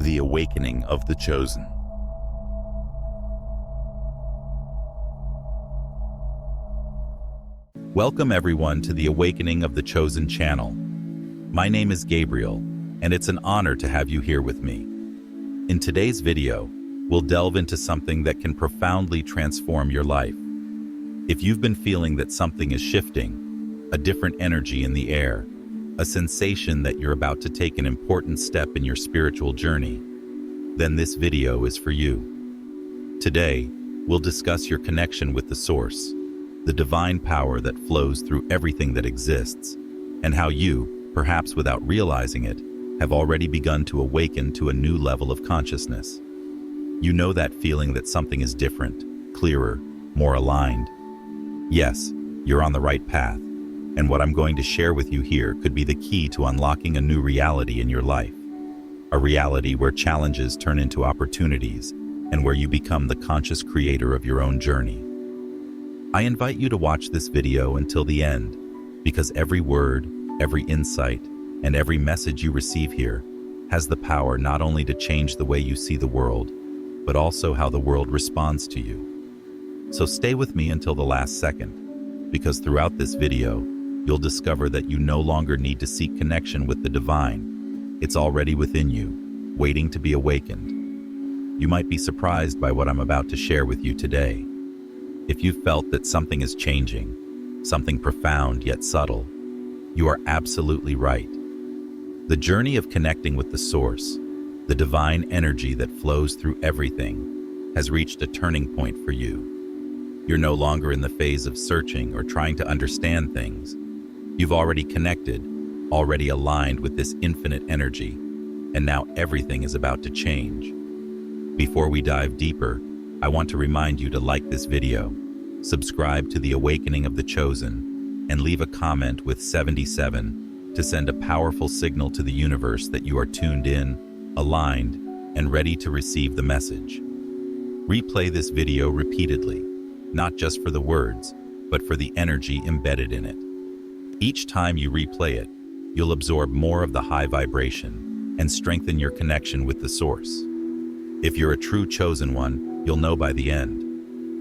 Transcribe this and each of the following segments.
The Awakening of the Chosen. Welcome everyone to the Awakening of the Chosen channel. My name is Gabriel, and it's an honor to have you here with me. In today's video, we'll delve into something that can profoundly transform your life. If you've been feeling that something is shifting, a different energy in the air, a sensation that you're about to take an important step in your spiritual journey, then this video is for you. Today, we'll discuss your connection with the Source, the divine power that flows through everything that exists, and how you, perhaps without realizing it, have already begun to awaken to a new level of consciousness. You know that feeling that something is different, clearer, more aligned. Yes, you're on the right path. And what I'm going to share with you here could be the key to unlocking a new reality in your life. A reality where challenges turn into opportunities and where you become the conscious creator of your own journey. I invite you to watch this video until the end, because every word, every insight, and every message you receive here has the power not only to change the way you see the world, but also how the world responds to you. So stay with me until the last second, because throughout this video, you'll discover that you no longer need to seek connection with the divine. It's already within you, waiting to be awakened. You might be surprised by what I'm about to share with you today. If you felt that something is changing, something profound yet subtle, you are absolutely right. The journey of connecting with the Source, the divine energy that flows through everything, has reached a turning point for you. You're no longer in the phase of searching or trying to understand things. You've already connected, already aligned with this infinite energy, and now everything is about to change. Before we dive deeper, I want to remind you to like this video, subscribe to the Awakening of the Chosen, and leave a comment with 77 to send a powerful signal to the universe that you are tuned in, aligned, and ready to receive the message. Replay this video repeatedly, not just for the words, but for the energy embedded in it. Each time you replay it, you'll absorb more of the high vibration and strengthen your connection with the Source. If you're a true chosen one, you'll know by the end.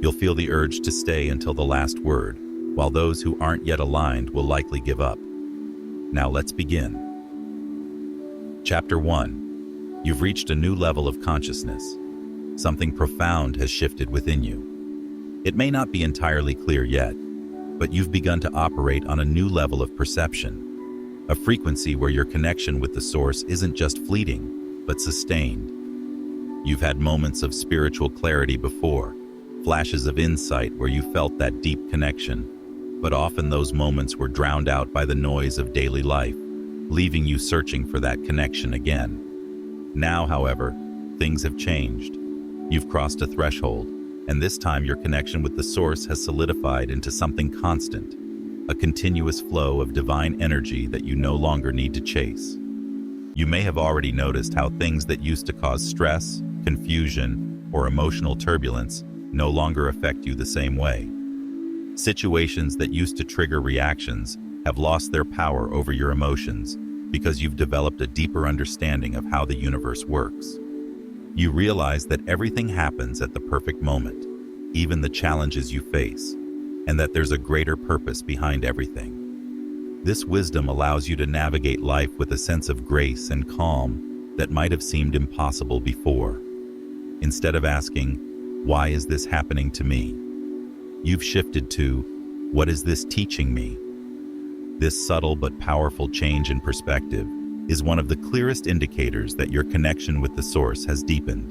You'll feel the urge to stay until the last word, while those who aren't yet aligned will likely give up. Now let's begin. Chapter 1. You've reached a new level of consciousness. Something profound has shifted within you. It may not be entirely clear yet, but you've begun to operate on a new level of perception, a frequency where your connection with the Source isn't just fleeting, but sustained. You've had moments of spiritual clarity before, flashes of insight where you felt that deep connection, but often those moments were drowned out by the noise of daily life, leaving you searching for that connection again. Now, however, things have changed. You've crossed a threshold, and this time your connection with the Source has solidified into something constant, a continuous flow of divine energy that you no longer need to chase. You may have already noticed how things that used to cause stress, confusion, or emotional turbulence no longer affect you the same way. Situations that used to trigger reactions have lost their power over your emotions because you've developed a deeper understanding of how the universe works. You realize that everything happens at the perfect moment, even the challenges you face, and that there's a greater purpose behind everything. This wisdom allows you to navigate life with a sense of grace and calm that might have seemed impossible before. Instead of asking, "Why is this happening to me?" you've shifted to, "What is this teaching me?" This subtle but powerful change in perspective is one of the clearest indicators that your connection with the Source has deepened.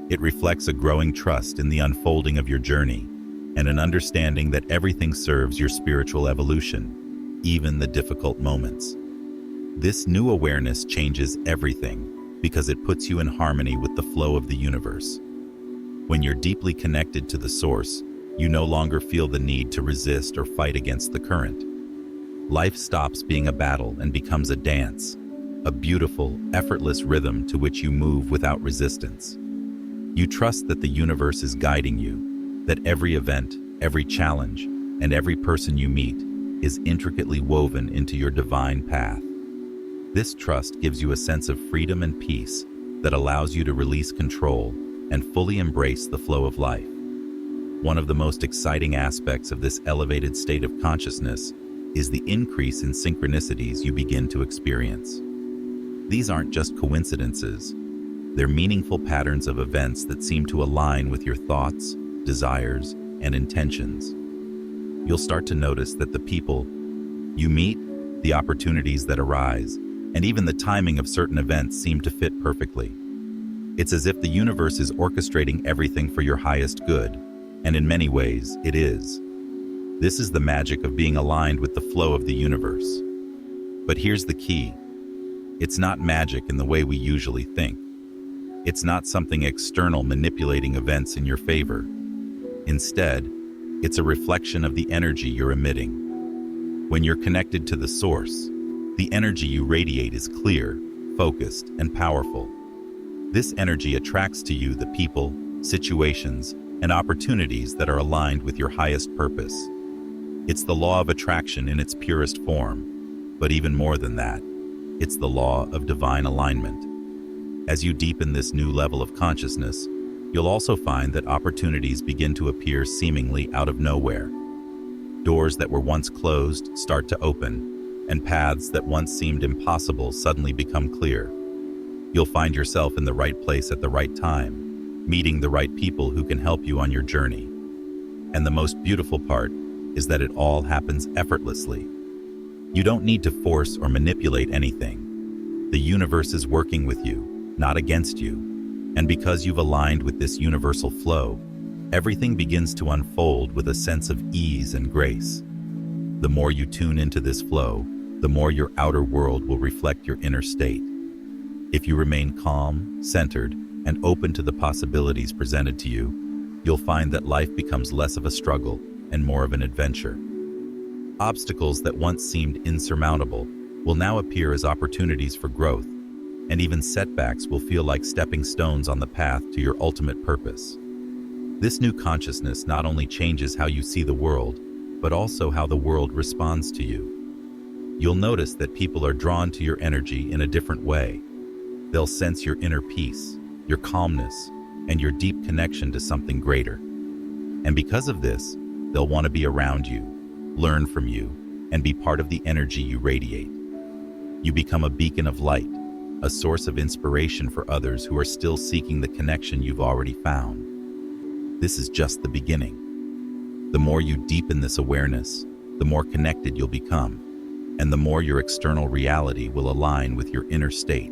It reflects a growing trust in the unfolding of your journey and an understanding that everything serves your spiritual evolution, even the difficult moments. This new awareness changes everything because it puts you in harmony with the flow of the universe. When you're deeply connected to the Source, you no longer feel the need to resist or fight against the current. Life stops being a battle and becomes a dance, a beautiful, effortless rhythm to which you move without resistance. You trust that the universe is guiding you, that every event, every challenge, and every person you meet is intricately woven into your divine path. This trust gives you a sense of freedom and peace that allows you to release control and fully embrace the flow of life. One of the most exciting aspects of this elevated state of consciousness is the increase in synchronicities you begin to experience. These aren't just coincidences. They're meaningful patterns of events that seem to align with your thoughts, desires, and intentions. You'll start to notice that the people you meet, the opportunities that arise, and even the timing of certain events seem to fit perfectly. It's as if the universe is orchestrating everything for your highest good, and in many ways, it is. This is the magic of being aligned with the flow of the universe. But here's the key. It's not magic in the way we usually think. It's not something external manipulating events in your favor. Instead, it's a reflection of the energy you're emitting. When you're connected to the source, the energy you radiate is clear, focused, and powerful. This energy attracts to you the people, situations, and opportunities that are aligned with your highest purpose. It's the law of attraction in its purest form, but even more than that, it's the law of divine alignment. As you deepen this new level of consciousness, you'll also find that opportunities begin to appear seemingly out of nowhere. Doors that were once closed start to open, and paths that once seemed impossible suddenly become clear. You'll find yourself in the right place at the right time, meeting the right people who can help you on your journey. And the most beautiful part is that it all happens effortlessly. You don't need to force or manipulate anything. The universe is working with you, not against you. And because you've aligned with this universal flow, everything begins to unfold with a sense of ease and grace. The more you tune into this flow, the more your outer world will reflect your inner state. If you remain calm, centered, and open to the possibilities presented to you, you'll find that life becomes less of a struggle and more of an adventure. Obstacles that once seemed insurmountable will now appear as opportunities for growth, and even setbacks will feel like stepping stones on the path to your ultimate purpose. This new consciousness not only changes how you see the world, but also how the world responds to you. You'll notice that people are drawn to your energy in a different way. They'll sense your inner peace, your calmness, and your deep connection to something greater. And because of this, they'll want to be around you, learn from you, and be part of the energy you radiate. You become a beacon of light, a source of inspiration for others who are still seeking the connection you've already found. This is just the beginning. The more you deepen this awareness, the more connected you'll become, and the more your external reality will align with your inner state.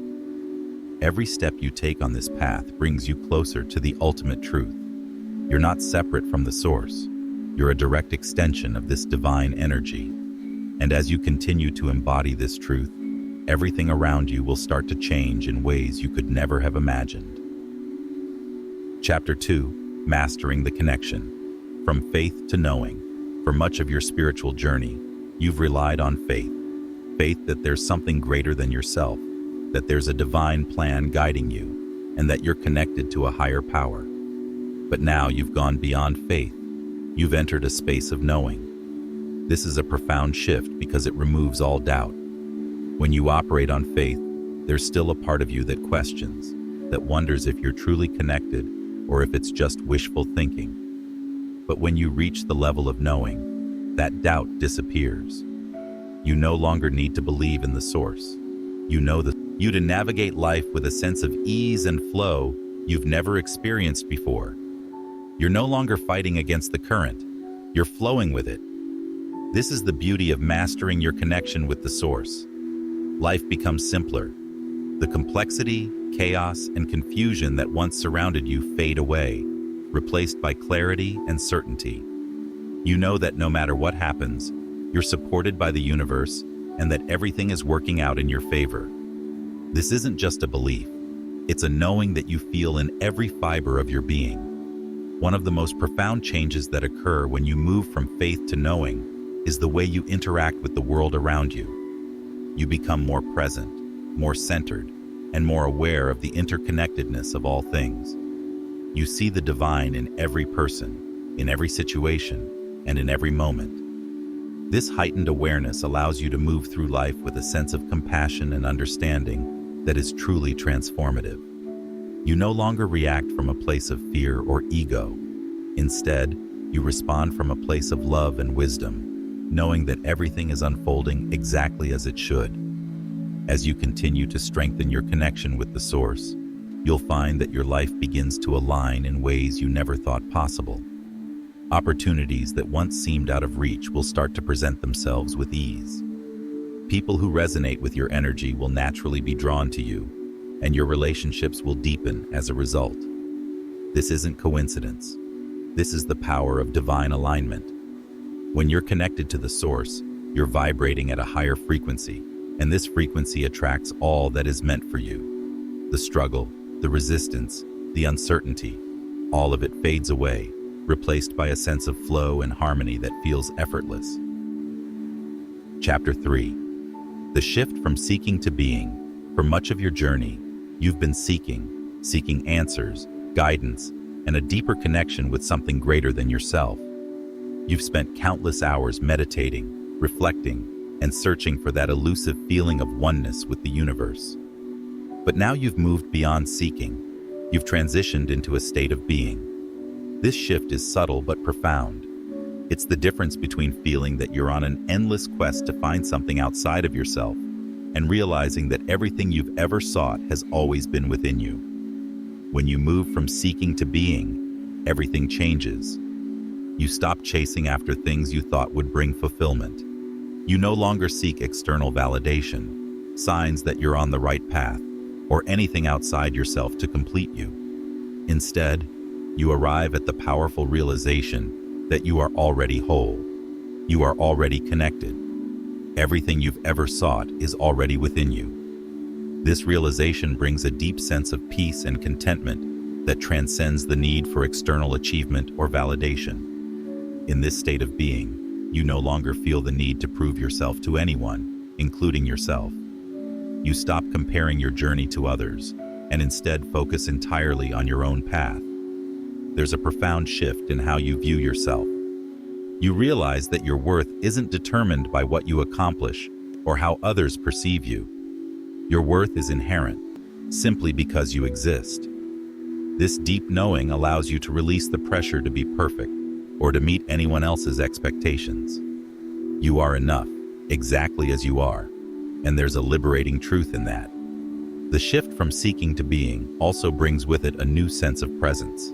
Every step you take on this path brings you closer to the ultimate truth. You're not separate from the source. You're a direct extension of this divine energy. And as you continue to embody this truth, everything around you will start to change in ways you could never have imagined. Chapter 2: Mastering the Connection. From faith to knowing. For much of your spiritual journey, you've relied on faith. Faith that there's something greater than yourself, that there's a divine plan guiding you, and that you're connected to a higher power. But now you've gone beyond faith. You've entered a space of knowing. This is a profound shift because it removes all doubt. When you operate on faith, there's still a part of you that questions, that wonders if you're truly connected or if it's just wishful thinking. But when you reach the level of knowing, that doubt disappears. You no longer need to believe in the source. You know you to navigate life with a sense of ease and flow you've never experienced before. You're no longer fighting against the current. You're flowing with it. This is the beauty of mastering your connection with the source. Life becomes simpler. The complexity, chaos, and confusion that once surrounded you fade away, replaced by clarity and certainty. You know that no matter what happens, you're supported by the universe and that everything is working out in your favor. This isn't just a belief. It's a knowing that you feel in every fiber of your being. One of the most profound changes that occur when you move from faith to knowing is the way you interact with the world around you. You become more present, more centered, and more aware of the interconnectedness of all things. You see the divine in every person, in every situation, and in every moment. This heightened awareness allows you to move through life with a sense of compassion and understanding that is truly transformative. You no longer react from a place of fear or ego. Instead, you respond from a place of love and wisdom, knowing that everything is unfolding exactly as it should. As you continue to strengthen your connection with the Source, you'll find that your life begins to align in ways you never thought possible. Opportunities that once seemed out of reach will start to present themselves with ease. People who resonate with your energy will naturally be drawn to you, and your relationships will deepen as a result. This isn't coincidence. This is the power of divine alignment. When you're connected to the Source, you're vibrating at a higher frequency, and this frequency attracts all that is meant for you. The struggle, the resistance, the uncertainty, all of it fades away, replaced by a sense of flow and harmony that feels effortless. Chapter 3. The shift from seeking to being. For much of your journey, you've been seeking answers, guidance, and a deeper connection with something greater than yourself. You've spent countless hours meditating, reflecting, and searching for that elusive feeling of oneness with the universe. But now you've moved beyond seeking. You've transitioned into a state of being. This shift is subtle but profound. It's the difference between feeling that you're on an endless quest to find something outside of yourself and realizing that everything you've ever sought has always been within you. When you move from seeking to being, everything changes. You stop chasing after things you thought would bring fulfillment. You no longer seek external validation, signs that you're on the right path, or anything outside yourself to complete you. Instead, you arrive at the powerful realization that you are already whole. You are already connected. Everything you've ever sought is already within you. This realization brings a deep sense of peace and contentment that transcends the need for external achievement or validation. In this state of being, you no longer feel the need to prove yourself to anyone, including yourself. You stop comparing your journey to others and instead focus entirely on your own path. There's a profound shift in how you view yourself. You realize that your worth isn't determined by what you accomplish or how others perceive you. Your worth is inherent, simply because you exist. This deep knowing allows you to release the pressure to be perfect or to meet anyone else's expectations. You are enough, exactly as you are, and there's a liberating truth in that. The shift from seeking to being also brings with it a new sense of presence.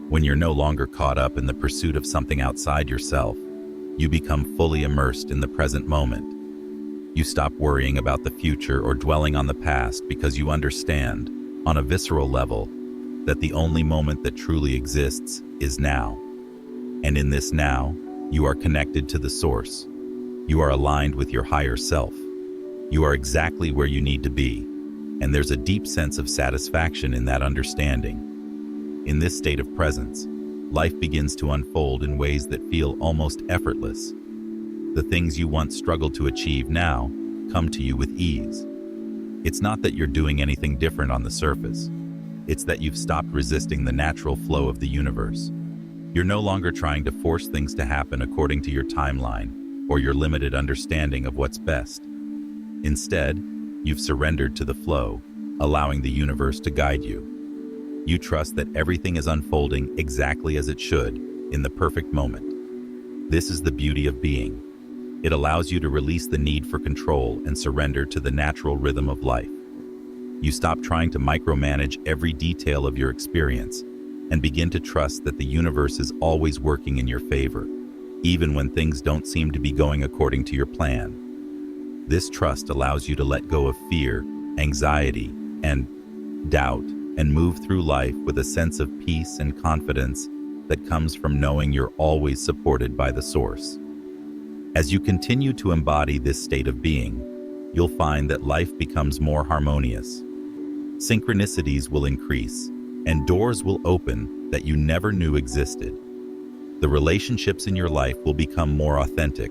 When you're no longer caught up in the pursuit of something outside yourself, you become fully immersed in the present moment. You stop worrying about the future or dwelling on the past because you understand, on a visceral level, that the only moment that truly exists is now. And in this now, you are connected to the Source. You are aligned with your higher self. You are exactly where you need to be, and there's a deep sense of satisfaction in that understanding. In this state of presence, life begins to unfold in ways that feel almost effortless. The things you once struggled to achieve now come to you with ease. It's not that you're doing anything different on the surface. It's that you've stopped resisting the natural flow of the universe. You're no longer trying to force things to happen according to your timeline or your limited understanding of what's best. Instead, you've surrendered to the flow, allowing the universe to guide you. You trust that everything is unfolding exactly as it should, in the perfect moment. This is the beauty of being. It allows you to release the need for control and surrender to the natural rhythm of life. You stop trying to micromanage every detail of your experience and begin to trust that the universe is always working in your favor, even when things don't seem to be going according to your plan. This trust allows you to let go of fear, anxiety, and doubt, and move through life with a sense of peace and confidence that comes from knowing you're always supported by the Source. As you continue to embody this state of being, you'll find that life becomes more harmonious. Synchronicities will increase, and doors will open that you never knew existed. The relationships in your life will become more authentic,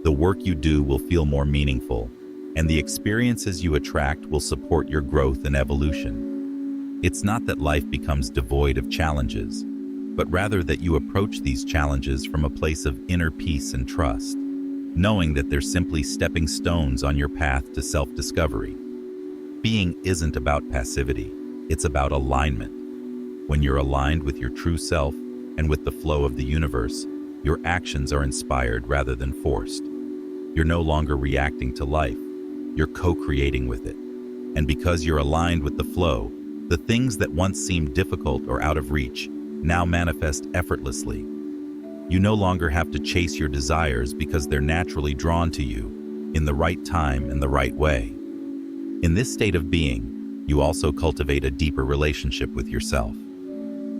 the work you do will feel more meaningful, and the experiences you attract will support your growth and evolution. It's not that life becomes devoid of challenges, but rather that you approach these challenges from a place of inner peace and trust, knowing that they're simply stepping stones on your path to self-discovery. Being isn't about passivity. It's about alignment. When you're aligned with your true self and with the flow of the universe, your actions are inspired rather than forced. You're no longer reacting to life, you're co-creating with it. And because you're aligned with the flow, the things that once seemed difficult or out of reach now manifest effortlessly. You no longer have to chase your desires because they're naturally drawn to you in the right time and the right way. In this state of being, you also cultivate a deeper relationship with yourself.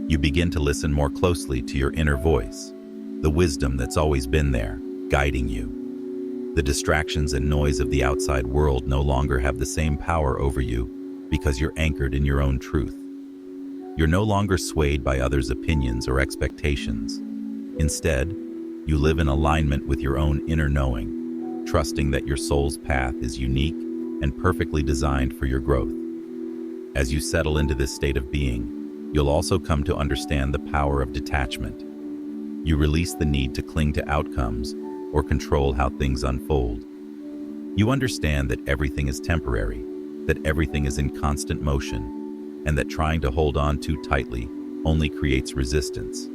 You begin to listen more closely to your inner voice, the wisdom that's always been there, guiding you. The distractions and noise of the outside world no longer have the same power over you because you're anchored in your own truth. You're no longer swayed by others' opinions or expectations. Instead, you live in alignment with your own inner knowing, trusting that your soul's path is unique and perfectly designed for your growth. As you settle into this state of being, you'll also come to understand the power of detachment. You release the need to cling to outcomes or control how things unfold. You understand that everything is temporary, that everything is in constant motion, and that trying to hold on too tightly only creates resistance.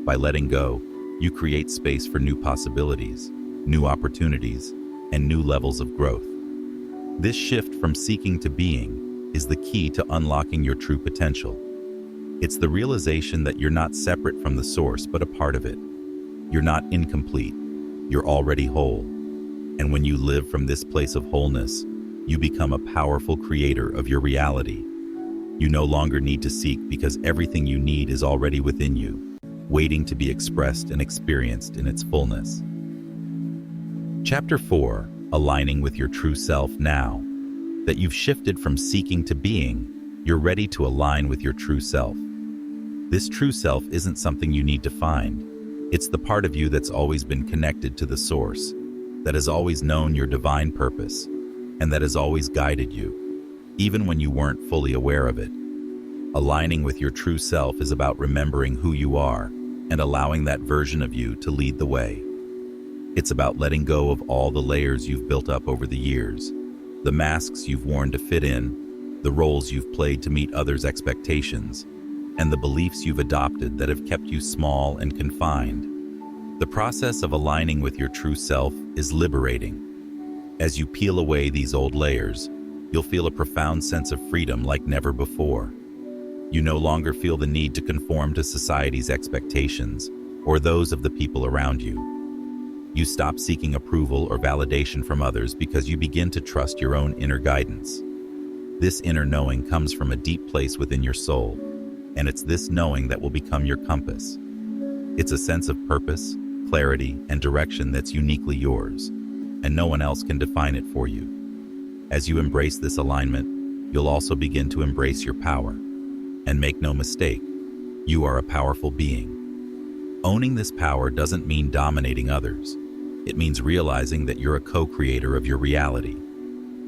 By letting go, you create space for new possibilities, new opportunities, and new levels of growth. This shift from seeking to being is the key to unlocking your true potential. It's the realization that you're not separate from the source, but a part of it. You're not incomplete, you're already whole. And when you live from this place of wholeness, you become a powerful creator of your reality. You no longer need to seek because everything you need is already within you, waiting to be expressed and experienced in its fullness. Chapter 4. Aligning with your true self. Now that you've shifted from seeking to being, you're ready to align with your true self. This true self isn't something you need to find. It's the part of you that's always been connected to the source, that has always known your divine purpose, and that has always guided you, even when you weren't fully aware of it. Aligning with your true self is about remembering who you are and allowing that version of you to lead the way. It's about letting go of all the layers you've built up over the years, the masks you've worn to fit in, the roles you've played to meet others' expectations, and the beliefs you've adopted that have kept you small and confined. The process of aligning with your true self is liberating. As you peel away these old layers, you'll feel a profound sense of freedom like never before. You no longer feel the need to conform to society's expectations or those of the people around you. You stop seeking approval or validation from others because you begin to trust your own inner guidance. This inner knowing comes from a deep place within your soul, and it's this knowing that will become your compass. It's a sense of purpose, clarity, and direction that's uniquely yours, and no one else can define it for you. As you embrace this alignment, you'll also begin to embrace your power. And make no mistake, you are a powerful being. Owning this power doesn't mean dominating others. It means realizing that you're a co-creator of your reality.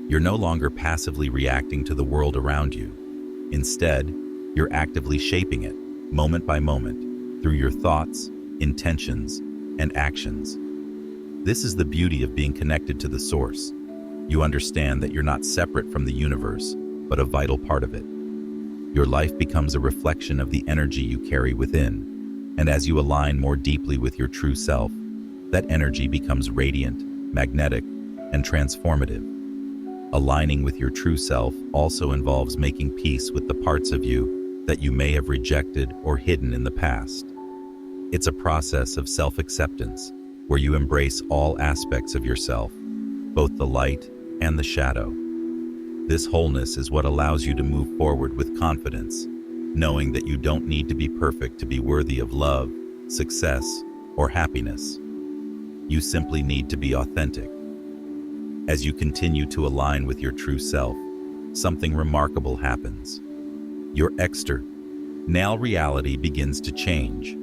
You're no longer passively reacting to the world around you. Instead, you're actively shaping it, moment by moment, through your thoughts, intentions, and actions. This is the beauty of being connected to the source. You understand that you're not separate from the universe, but a vital part of it. Your life becomes a reflection of the energy you carry within, and as you align more deeply with your true self, that energy becomes radiant, magnetic, and transformative. Aligning with your true self also involves making peace with the parts of you that you may have rejected or hidden in the past. It's a process of self-acceptance, where you embrace all aspects of yourself, both the light and the shadow. This wholeness is what allows you to move forward with confidence, knowing that you don't need to be perfect to be worthy of love, success, or happiness. You simply need to be authentic. As you continue to align with your true self, something remarkable happens. Your external reality begins to change.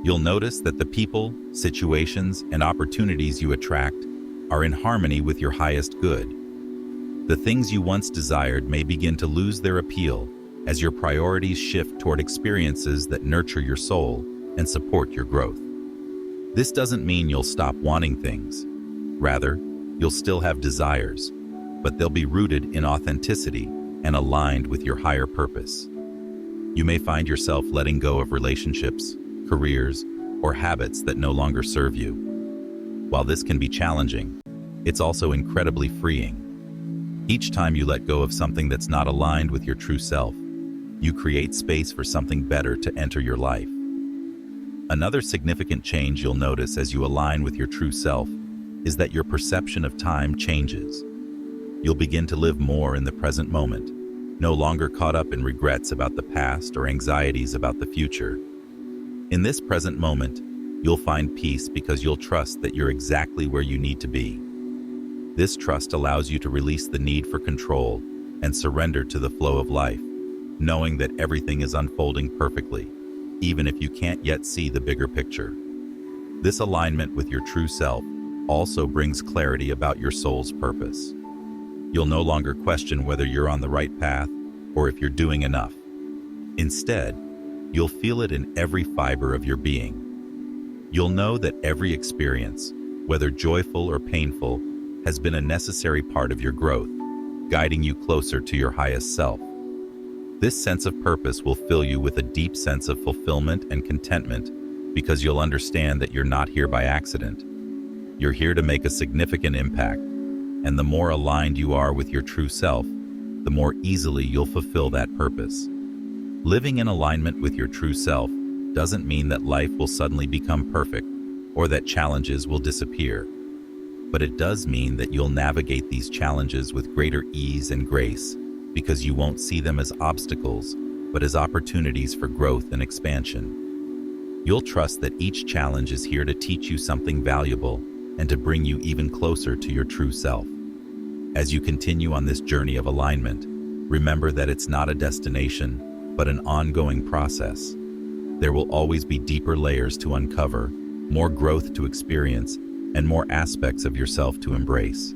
You'll notice that the people, situations, and opportunities you attract are in harmony with your highest good. The things you once desired may begin to lose their appeal as your priorities shift toward experiences that nurture your soul and support your growth. This doesn't mean you'll stop wanting things. Rather, you'll still have desires, but they'll be rooted in authenticity and aligned with your higher purpose. You may find yourself letting go of relationships, careers, or habits that no longer serve you. While this can be challenging, it's also incredibly freeing. Each time you let go of something that's not aligned with your true self, you create space for something better to enter your life. Another significant change you'll notice as you align with your true self is that your perception of time changes. You'll begin to live more in the present moment, no longer caught up in regrets about the past or anxieties about the future. In this present moment, you'll find peace because you'll trust that you're exactly where you need to be. This trust allows you to release the need for control and surrender to the flow of life, knowing that everything is unfolding perfectly, even if you can't yet see the bigger picture. This alignment with your true self also brings clarity about your soul's purpose. You'll no longer question whether you're on the right path or if you're doing enough. Instead, you'll feel it in every fiber of your being. You'll know that every experience, whether joyful or painful, has been a necessary part of your growth, guiding you closer to your highest self. This sense of purpose will fill you with a deep sense of fulfillment and contentment because you'll understand that you're not here by accident. You're here to make a significant impact, and the more aligned you are with your true self, the more easily you'll fulfill that purpose. Living in alignment with your true self doesn't mean that life will suddenly become perfect or that challenges will disappear. But it does mean that you'll navigate these challenges with greater ease and grace because you won't see them as obstacles, but as opportunities for growth and expansion. You'll trust that each challenge is here to teach you something valuable and to bring you even closer to your true self. As you continue on this journey of alignment, remember that it's not a destination, but an ongoing process. There will always be deeper layers to uncover, more growth to experience, and more aspects of yourself to embrace.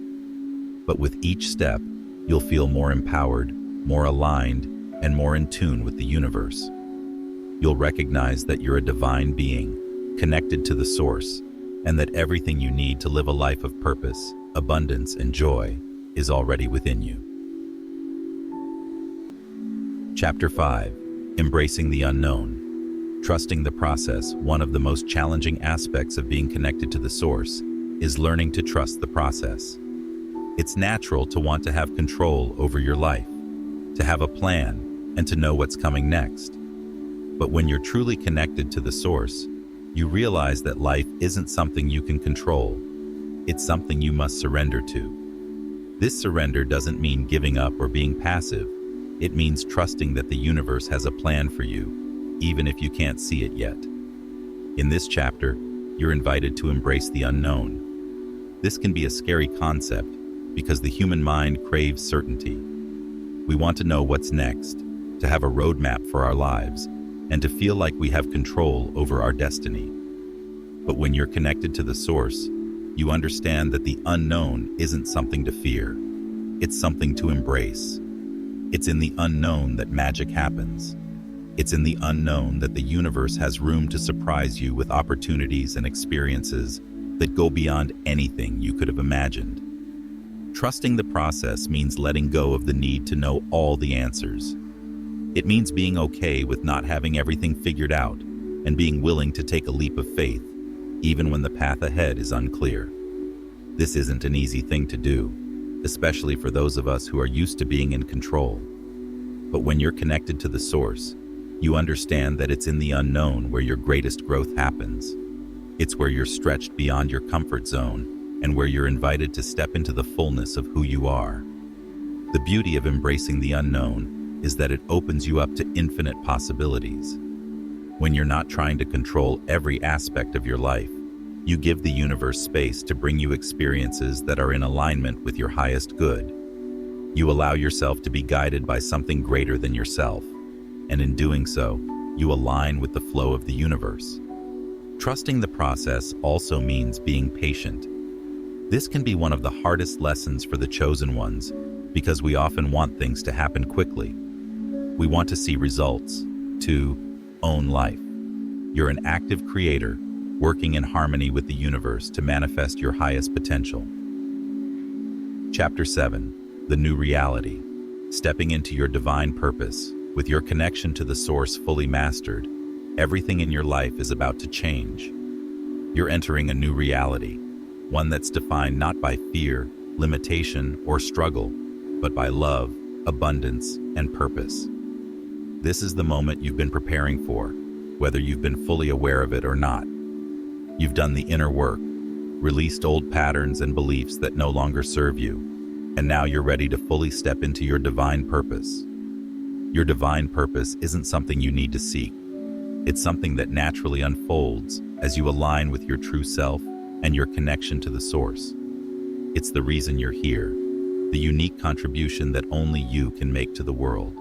But with each step, you'll feel more empowered, more aligned, and more in tune with the universe. You'll recognize that you're a divine being, connected to the source, and that everything you need to live a life of purpose, abundance, and joy is already within you. Chapter 5. Embracing the Unknown. Trusting the process. One of the most challenging aspects of being connected to the source is learning to trust the process. It's natural to want to have control over your life, to have a plan, and to know what's coming next. But when you're truly connected to the source, you realize that life isn't something you can control. It's something you must surrender to. This surrender doesn't mean giving up or being passive. It means trusting that the universe has a plan for you, even if you can't see it yet. In this chapter, you're invited to embrace the unknown. This can be a scary concept because the human mind craves certainty. We want to know what's next, to have a roadmap for our lives, and to feel like we have control over our destiny. But when you're connected to the source, you understand that the unknown isn't something to fear. It's something to embrace. It's in the unknown that magic happens. It's in the unknown that the universe has room to surprise you with opportunities and experiences that go beyond anything you could have imagined. Trusting the process means letting go of the need to know all the answers. It means being okay with not having everything figured out and being willing to take a leap of faith, even when the path ahead is unclear. This isn't an easy thing to do, especially for those of us who are used to being in control. But when you're connected to the source, you understand that it's in the unknown where your greatest growth happens. It's where you're stretched beyond your comfort zone and where you're invited to step into the fullness of who you are. The beauty of embracing the unknown is that it opens you up to infinite possibilities. When you're not trying to control every aspect of your life, you give the universe space to bring you experiences that are in alignment with your highest good. You allow yourself to be guided by something greater than yourself, and in doing so, you align with the flow of the universe. Trusting the process also means being patient. This can be one of the hardest lessons for the chosen ones because we often want things to happen quickly. We want to see results, to own life. You're an active creator, working in harmony with the universe to manifest your highest potential. Chapter 7. The New Reality. Stepping into your divine purpose, with your connection to the source fully mastered, everything in your life is about to change. You're entering a new reality, one that's defined not by fear, limitation, or struggle, but by love, abundance, and purpose. This is the moment you've been preparing for, whether you've been fully aware of it or not. You've done the inner work, released old patterns and beliefs that no longer serve you, and now you're ready to fully step into your divine purpose. Your divine purpose isn't something you need to seek. It's something that naturally unfolds as you align with your true self and your connection to the source. It's the reason you're here, the unique contribution that only you can make to the world.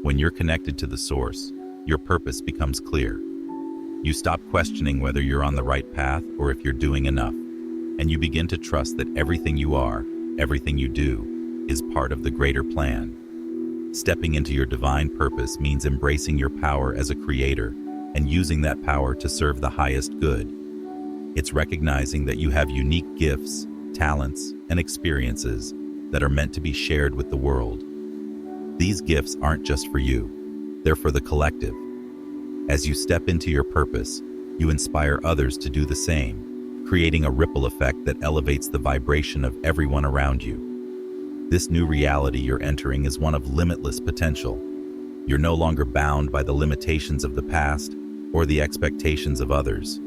When you're connected to the source, your purpose becomes clear. You stop questioning whether you're on the right path or if you're doing enough, and you begin to trust that everything you are, everything you do, is part of the greater plan. Stepping into your divine purpose means embracing your power as a creator and using that power to serve the highest good. It's recognizing that you have unique gifts, talents, and experiences that are meant to be shared with the world. These gifts aren't just for you, they're for the collective. As you step into your purpose, you inspire others to do the same, creating a ripple effect that elevates the vibration of everyone around you. This new reality you're entering is one of limitless potential. You're no longer bound by the limitations of the past or the expectations of others.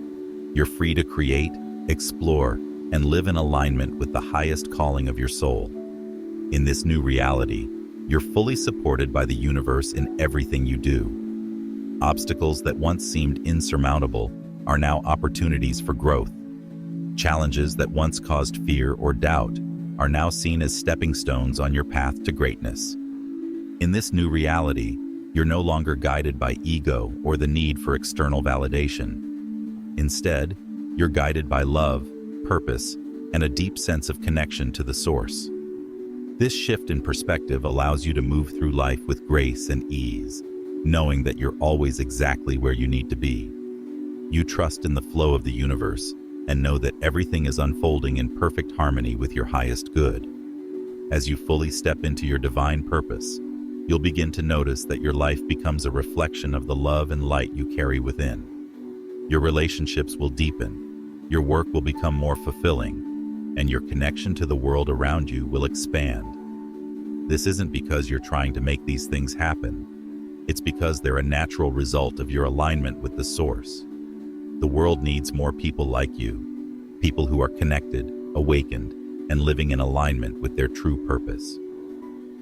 You're free to create, explore, and live in alignment with the highest calling of your soul. In this new reality, you're fully supported by the universe in everything you do. Obstacles that once seemed insurmountable are now opportunities for growth. Challenges that once caused fear or doubt are now seen as stepping stones on your path to greatness. In this new reality, you're no longer guided by ego or the need for external validation. Instead, you're guided by love, purpose, and a deep sense of connection to the source. This shift in perspective allows you to move through life with grace and ease, knowing that you're always exactly where you need to be. You trust in the flow of the universe and know that everything is unfolding in perfect harmony with your highest good. As you fully step into your divine purpose, you'll begin to notice that your life becomes a reflection of the love and light you carry within. Your relationships will deepen, your work will become more fulfilling, and your connection to the world around you will expand. This isn't because you're trying to make these things happen. It's because they're a natural result of your alignment with the source. The world needs more people like you, people who are connected, awakened, and living in alignment with their true purpose.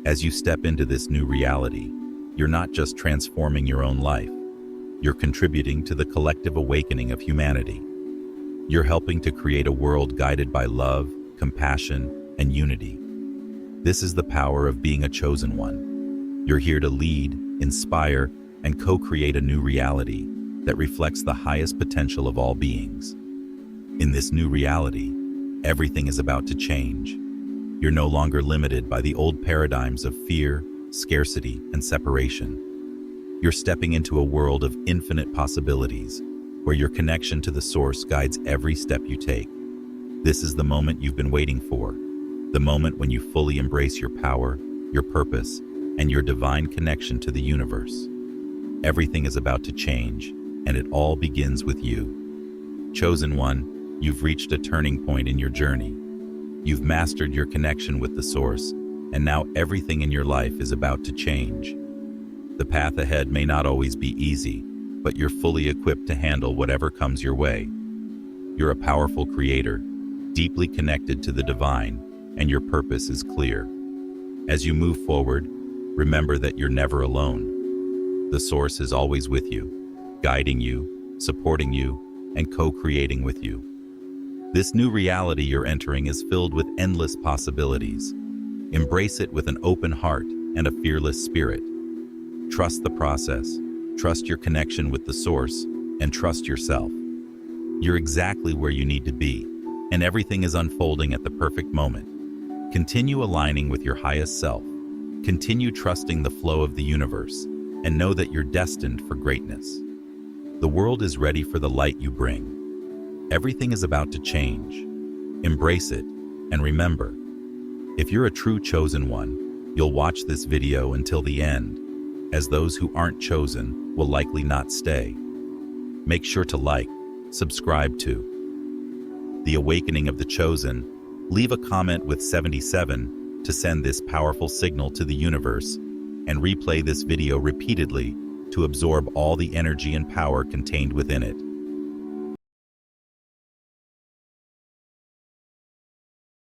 As you step into this new reality, you're not just transforming your own life, you're contributing to the collective awakening of humanity. You're helping to create a world guided by love, compassion, and unity. This is the power of being a chosen one. You're here to lead, inspire, and co-create a new reality that reflects the highest potential of all beings. In this new reality, everything is about to change. You're no longer limited by the old paradigms of fear, scarcity, and separation. You're stepping into a world of infinite possibilities, where your connection to the source guides every step you take. This is the moment you've been waiting for, the moment when you fully embrace your power, your purpose, and your divine connection to the universe. Everything is about to change, and it all begins with you. Chosen one, you've reached a turning point in your journey. You've mastered your connection with the source, and now everything in your life is about to change. The path ahead may not always be easy, but you're fully equipped to handle whatever comes your way. You're a powerful creator, deeply connected to the divine, and your purpose is clear. As you move forward, remember that you're never alone. The source is always with you, guiding you, supporting you, and co-creating with you. This new reality you're entering is filled with endless possibilities. Embrace it with an open heart and a fearless spirit. Trust the process. Trust your connection with the source, and trust yourself. You're exactly where you need to be, and everything is unfolding at the perfect moment. Continue aligning with your highest self. Continue trusting the flow of the universe, and know that you're destined for greatness. The world is ready for the light you bring. Everything is about to change. Embrace it, and remember, if you're a true chosen one, You'll watch this video until the end, as those who aren't chosen will likely not stay. Make sure to like, subscribe to The Awakening of the Chosen. Leave a comment with 77 to send this powerful signal to the universe, and replay this video repeatedly to absorb all the energy and power contained within it.